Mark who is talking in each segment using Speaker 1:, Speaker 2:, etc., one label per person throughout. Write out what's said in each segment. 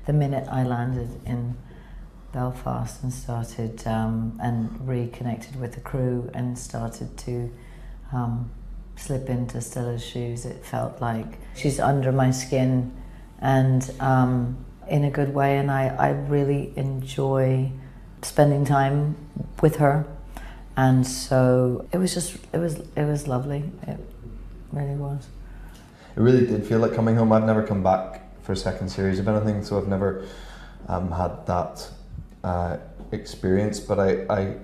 Speaker 1: the minute I landed in Belfast and started and reconnected with the crew and started to slip into Stella's shoes, it felt like she's under my skin, and in a good way, and I really enjoy spending time with her, and so it was lovely. It really was.
Speaker 2: It really did feel like coming home. I've never come back for a second series of anything, so I've never had that experience, but I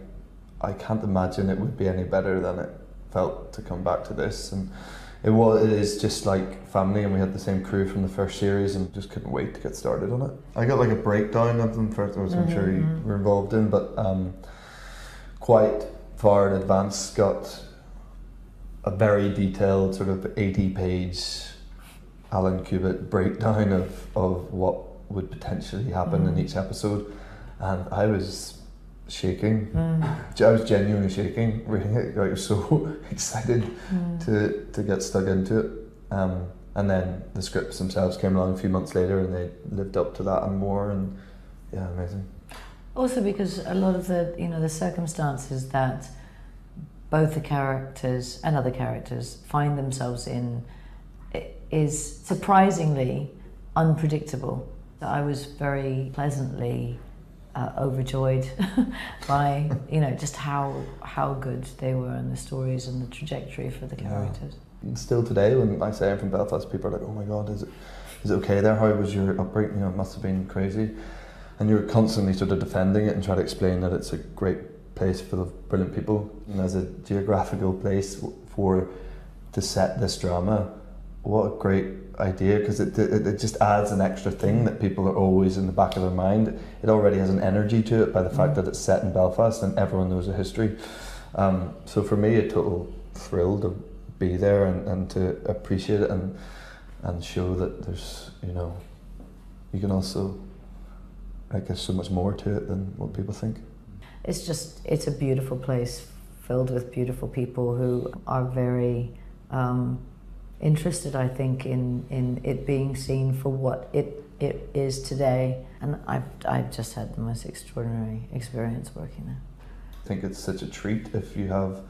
Speaker 2: can't imagine it would be any better than it felt to come back to this. And it is just like family, and we had the same crew from the first series and just couldn't wait to get started on it. I got like a breakdown of them first, which I'm sure you were involved in, but quite far in advance got a very detailed sort of 80-page Alan Cubitt breakdown of what would potentially happen in each episode, and I was shaking. I was genuinely shaking reading it. I was so excited to get stuck into it, and then the scripts themselves came along a few months later and they lived up to that and more, and yeah, amazing. Also because a lot of the circumstances that both the characters and other characters find themselves in is surprisingly unpredictable. I was very pleasantly overjoyed by just how good they were, and the stories and the trajectory for the characters. Yeah. Still today, when I say I'm from Belfast, people are like, "Oh my God, is it okay there? How was your upbringing? It must have been crazy." And you're constantly sort of defending it and trying to explain that it's a great place full of brilliant people, and as a geographical place to set this drama. What a great idea, because it just adds an extra thing that people are always in the back of their mind. It already has an energy to it by the fact that it's set in Belfast and everyone knows the history. So for me, a total thrill to be there and to appreciate it and show that there's, you can also, there's so much more to it than what people think.
Speaker 1: It's a beautiful place filled with beautiful people who are very interested, I think, in it being seen for what it is today, and I've just had the most extraordinary experience working there.
Speaker 2: I think it's such a treat if you have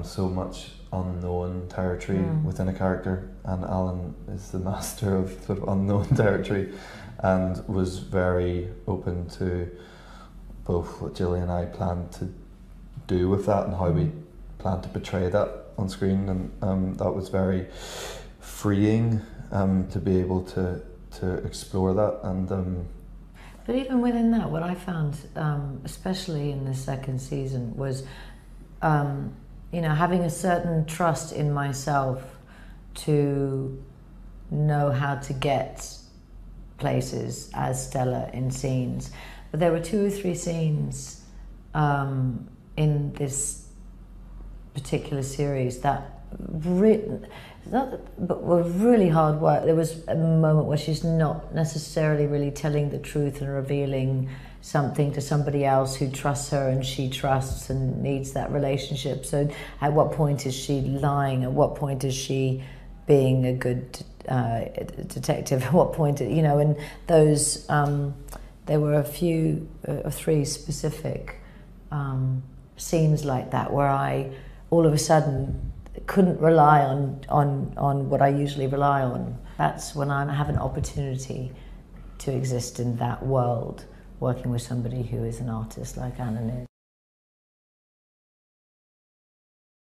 Speaker 2: so much unknown territory within a character, and Alan is the master of sort of unknown territory, and was very open to both what Gillian and I planned to do with that and how we planned to portray that on screen, and that was very freeing to be able to explore that. And
Speaker 1: but even within that, what I found, especially in the second season, was having a certain trust in myself to know how to get places as Stella in scenes. But there were 2 or 3 scenes in this particular series that were really hard work. There was a moment where she's not necessarily really telling the truth and revealing something to somebody else who trusts her and she trusts and needs that relationship. So at what point is she lying? At what point is she being a good detective? At what point, and those, there were a few, 3 specific scenes like that where I all of a sudden couldn't rely on what I usually rely on. That's when I have an opportunity to exist in that world, working with somebody who is an artist like Alan is.